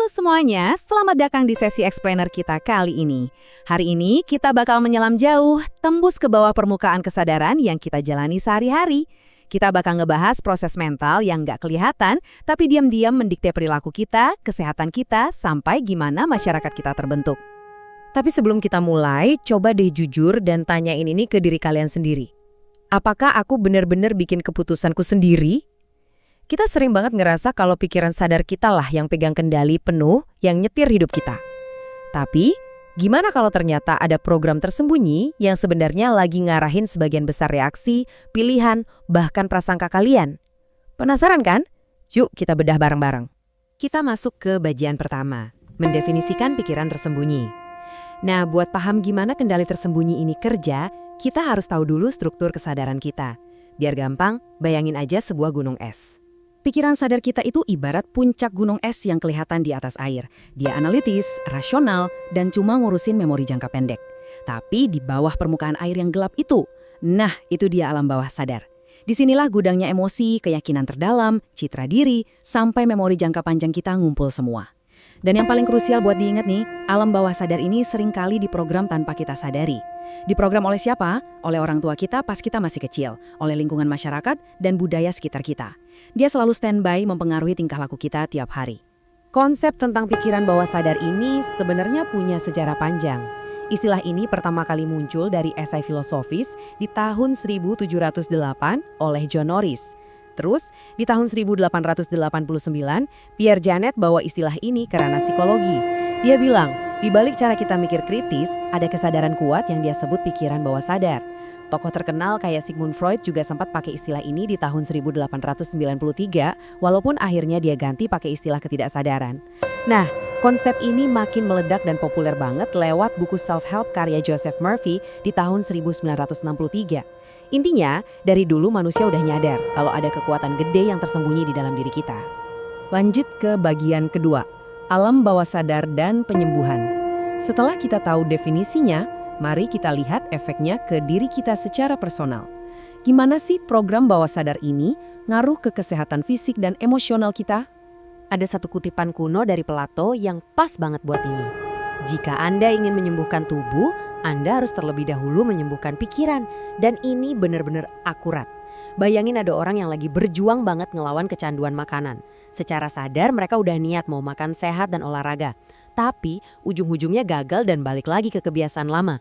Halo semuanya, selamat datang di sesi explainer kita kali ini. Hari ini kita bakal menyelam jauh, tembus ke bawah permukaan kesadaran yang kita jalani sehari-hari. Kita bakal ngebahas proses mental yang nggak kelihatan, tapi diam-diam mendikte perilaku kita, kesehatan kita, sampai gimana masyarakat kita terbentuk. Tapi sebelum kita mulai, coba deh jujur dan tanyain ini ke diri kalian sendiri. Apakah aku benar-benar bikin keputusanku sendiri? Kita sering banget ngerasa kalau pikiran sadar kita lah yang pegang kendali penuh, yang nyetir hidup kita. Tapi, gimana kalau ternyata ada program tersembunyi yang sebenarnya lagi ngarahin sebagian besar reaksi, pilihan, bahkan prasangka kalian? Penasaran kan? Yuk kita bedah bareng-bareng. Kita masuk ke bagian pertama, mendefinisikan pikiran tersembunyi. Nah, buat paham gimana kendali tersembunyi ini kerja, kita harus tahu dulu struktur kesadaran kita. Biar gampang, bayangin aja sebuah gunung es. Pikiran sadar kita itu ibarat puncak gunung es yang kelihatan di atas air. Dia analitis, rasional, dan cuma ngurusin memori jangka pendek. Tapi di bawah permukaan air yang gelap itu, nah itu dia alam bawah sadar. Disinilah gudangnya emosi, keyakinan terdalam, citra diri, sampai memori jangka panjang kita ngumpul semua. Dan yang paling krusial buat diingat nih, alam bawah sadar ini seringkali diprogram tanpa kita sadari. Diprogram oleh siapa? Oleh orang tua kita pas kita masih kecil, oleh lingkungan masyarakat dan budaya sekitar kita. Dia selalu standby mempengaruhi tingkah laku kita tiap hari. Konsep tentang pikiran bawah sadar ini sebenarnya punya sejarah panjang. Istilah ini pertama kali muncul dari esai filosofis di tahun 1708 oleh John Norris. Terus, di tahun 1889, Pierre Janet bawa istilah ini ke ranah psikologi. Dia bilang, di balik cara kita mikir kritis, ada kesadaran kuat yang dia sebut pikiran bawah sadar. Tokoh terkenal kayak Sigmund Freud juga sempat pakai istilah ini di tahun 1893, walaupun akhirnya dia ganti pakai istilah ketidaksadaran. Nah, konsep ini makin meledak dan populer banget lewat buku self-help karya Joseph Murphy di tahun 1963. Intinya, dari dulu manusia udah nyadar kalau ada kekuatan gede yang tersembunyi di dalam diri kita. Lanjut ke bagian kedua, alam bawah sadar dan penyembuhan. Setelah kita tahu definisinya, mari kita lihat efeknya ke diri kita secara personal. Gimana sih program bawah sadar ini ngaruh ke kesehatan fisik dan emosional kita? Ada satu kutipan kuno dari Plato yang pas banget buat ini. Jika Anda ingin menyembuhkan tubuh, Anda harus terlebih dahulu menyembuhkan pikiran. Dan ini benar-benar akurat. Bayangin ada orang yang lagi berjuang banget ngelawan kecanduan makanan. Secara sadar mereka udah niat mau makan sehat dan olahraga. Tapi ujung-ujungnya gagal dan balik lagi ke kebiasaan lama.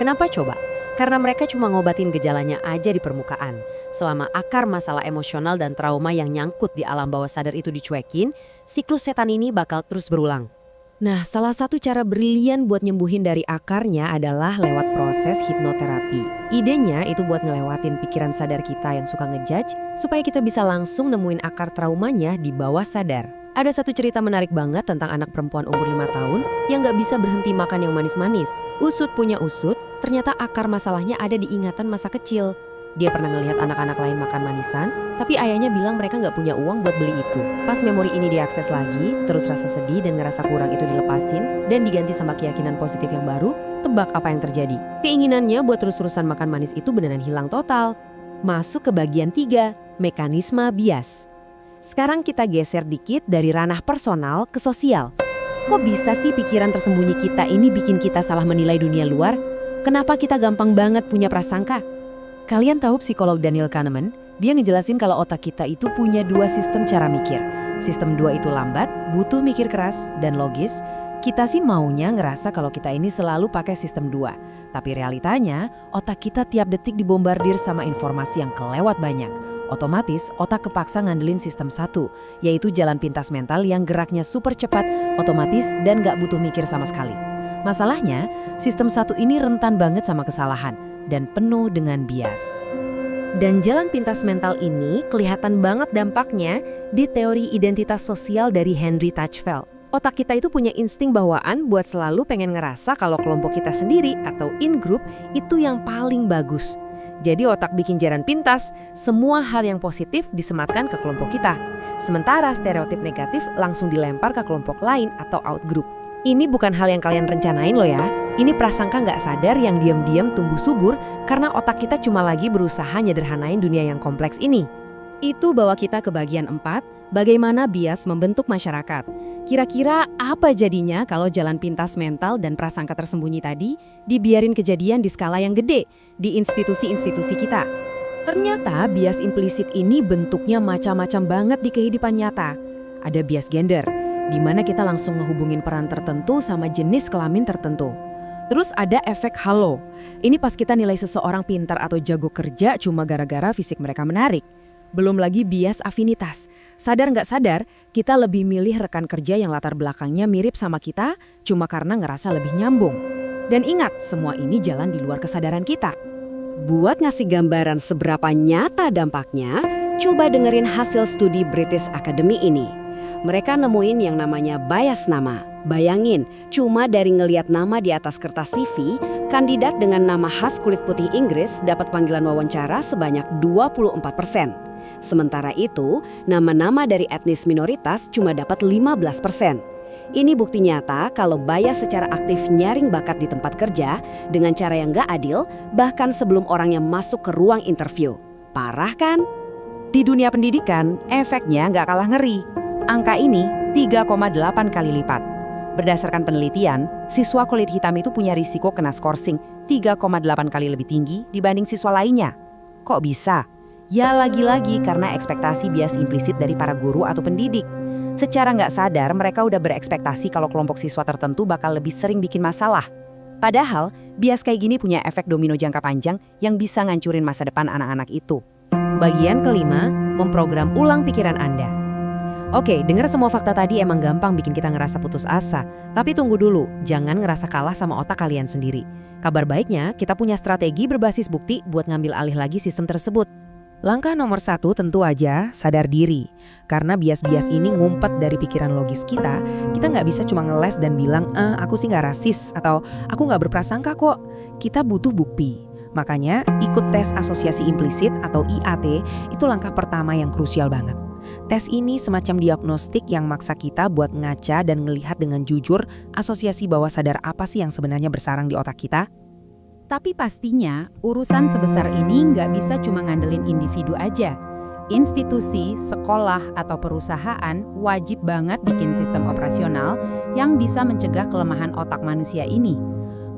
Kenapa coba? Karena mereka cuma ngobatin gejalanya aja di permukaan. Selama akar masalah emosional dan trauma yang nyangkut di alam bawah sadar itu dicuekin, siklus setan ini bakal terus berulang. Nah, salah satu cara brilian buat nyembuhin dari akarnya adalah lewat proses hipnoterapi. Idenya itu buat ngelewatin pikiran sadar kita yang suka ngejudge, supaya kita bisa langsung nemuin akar traumanya di bawah sadar. Ada satu cerita menarik banget tentang anak perempuan umur 5 tahun yang gak bisa berhenti makan yang manis-manis. Usut punya usut, ternyata akar masalahnya ada di ingatan masa kecil. Dia pernah ngelihat anak-anak lain makan manisan, tapi ayahnya bilang mereka nggak punya uang buat beli itu. Pas memori ini diakses lagi, terus rasa sedih dan ngerasa kurang itu dilepasin, dan diganti sama keyakinan positif yang baru, tebak apa yang terjadi. Keinginannya buat terus-terusan makan manis itu beneran hilang total. Masuk ke bagian 3, mekanisme bias. Sekarang kita geser dikit dari ranah personal ke sosial. Kok bisa sih pikiran tersembunyi kita ini bikin kita salah menilai dunia luar? Kenapa kita gampang banget punya prasangka? Kalian tahu psikolog Daniel Kahneman? Dia ngejelasin kalau otak kita itu punya 2 sistem cara mikir. Sistem 2 itu lambat, butuh mikir keras, dan logis. Kita sih maunya ngerasa kalau kita ini selalu pakai sistem 2. Tapi realitanya, otak kita tiap detik dibombardir sama informasi yang kelewat banyak. Otomatis, otak kepaksa ngandelin sistem 1, yaitu jalan pintas mental yang geraknya super cepat, otomatis, dan gak butuh mikir sama sekali. Masalahnya, sistem 1 ini rentan banget sama kesalahan dan penuh dengan bias. Dan jalan pintas mental ini kelihatan banget dampaknya di teori identitas sosial dari Henry Tajfel. Otak kita itu punya insting bawaan buat selalu pengen ngerasa kalau kelompok kita sendiri atau in-group itu yang paling bagus. Jadi otak bikin jalan pintas, semua hal yang positif disematkan ke kelompok kita. Sementara stereotip negatif langsung dilempar ke kelompok lain atau out-group. Ini bukan hal yang kalian rencanain loh ya. Ini prasangka nggak sadar yang diam-diam tumbuh subur karena otak kita cuma lagi berusaha nyederhanain dunia yang kompleks ini. Itu bawa kita ke bagian 4, Bagaimana bias membentuk masyarakat? Kira-kira apa jadinya kalau jalan pintas mental dan prasangka tersembunyi tadi dibiarin kejadian di skala yang gede di institusi-institusi kita? Ternyata bias implisit ini bentuknya macam-macam banget di kehidupan nyata. Ada bias gender, di mana kita langsung ngehubungin peran tertentu sama jenis kelamin tertentu. Terus ada efek halo. Ini pas kita nilai seseorang pintar atau jago kerja cuma gara-gara fisik mereka menarik. Belum lagi bias afinitas. Sadar nggak sadar, kita lebih milih rekan kerja yang latar belakangnya mirip sama kita cuma karena ngerasa lebih nyambung. Dan ingat, semua ini jalan di luar kesadaran kita. Buat ngasih gambaran seberapa nyata dampaknya, coba dengerin hasil studi British Academy ini. Mereka nemuin yang namanya bias nama. Bayangin, cuma dari ngeliat nama di atas kertas CV, kandidat dengan nama khas kulit putih Inggris dapat panggilan wawancara sebanyak 24%. Sementara itu, nama-nama dari etnis minoritas cuma dapat 15%. Ini bukti nyata kalau bias secara aktif nyaring bakat di tempat kerja dengan cara yang nggak adil, bahkan sebelum orangnya masuk ke ruang interview. Parah kan? Di dunia pendidikan, efeknya nggak kalah ngeri. Angka ini 3,8 kali lipat. Berdasarkan penelitian, siswa kulit hitam itu punya risiko kena skorsing 3,8 kali lebih tinggi dibanding siswa lainnya. Kok bisa? Ya lagi-lagi karena ekspektasi bias implisit dari para guru atau pendidik. Secara nggak sadar mereka udah berekspektasi kalau kelompok siswa tertentu bakal lebih sering bikin masalah. Padahal bias kayak gini punya efek domino jangka panjang yang bisa ngancurin masa depan anak-anak itu. Bagian kelima, memprogram ulang pikiran Anda. Oke, dengar semua fakta tadi emang gampang bikin kita ngerasa putus asa. Tapi tunggu dulu, jangan ngerasa kalah sama otak kalian sendiri. Kabar baiknya, kita punya strategi berbasis bukti buat ngambil alih lagi sistem tersebut. Langkah nomor 1 tentu aja sadar diri. Karena bias-bias ini ngumpet dari pikiran logis kita nggak bisa cuma ngeles dan bilang, aku sih nggak rasis atau aku nggak berprasangka kok. Kita butuh bukti. Makanya ikut tes asosiasi implisit atau IAT itu langkah pertama yang krusial banget. Tes ini semacam diagnostik yang maksa kita buat ngaca dan ngelihat dengan jujur asosiasi bawah sadar apa sih yang sebenarnya bersarang di otak kita. Tapi pastinya, urusan sebesar ini nggak bisa cuma ngandelin individu aja. Institusi, sekolah, atau perusahaan wajib banget bikin sistem operasional yang bisa mencegah kelemahan otak manusia ini.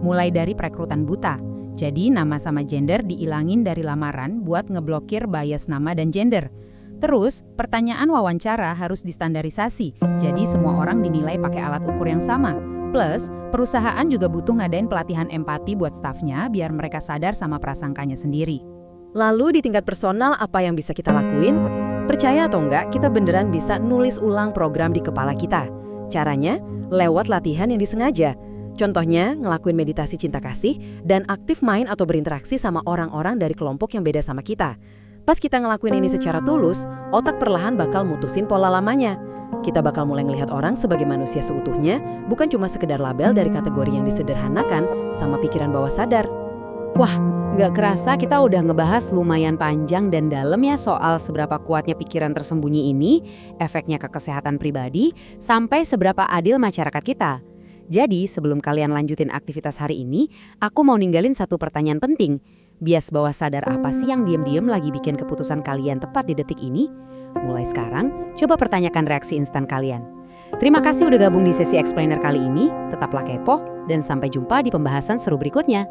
Mulai dari perekrutan buta. Jadi nama sama gender diilangin dari lamaran buat ngeblokir bias nama dan gender. Terus, pertanyaan wawancara harus distandarisasi, jadi semua orang dinilai pakai alat ukur yang sama. Plus, perusahaan juga butuh ngadain pelatihan empati buat stafnya biar mereka sadar sama prasangkanya sendiri. Lalu di tingkat personal apa yang bisa kita lakuin? Percaya atau enggak, kita beneran bisa nulis ulang program di kepala kita. Caranya, lewat latihan yang disengaja. Contohnya, ngelakuin meditasi cinta kasih dan aktif main atau berinteraksi sama orang-orang dari kelompok yang beda sama kita. Pas kita ngelakuin ini secara tulus, otak perlahan bakal mutusin pola lamanya. Kita bakal mulai ngelihat orang sebagai manusia seutuhnya, bukan cuma sekedar label dari kategori yang disederhanakan sama pikiran bawah sadar. Wah, nggak kerasa kita udah ngebahas lumayan panjang dan dalam ya soal seberapa kuatnya pikiran tersembunyi ini, efeknya ke kesehatan pribadi, sampai seberapa adil masyarakat kita. Jadi, sebelum kalian lanjutin aktivitas hari ini, aku mau ninggalin satu pertanyaan penting. Bias bawah sadar apa sih yang diam-diam lagi bikin keputusan kalian tepat di detik ini? Mulai sekarang, coba pertanyakan reaksi instan kalian. Terima kasih udah gabung di sesi Explainer kali ini, tetaplah kepo, dan sampai jumpa di pembahasan seru berikutnya.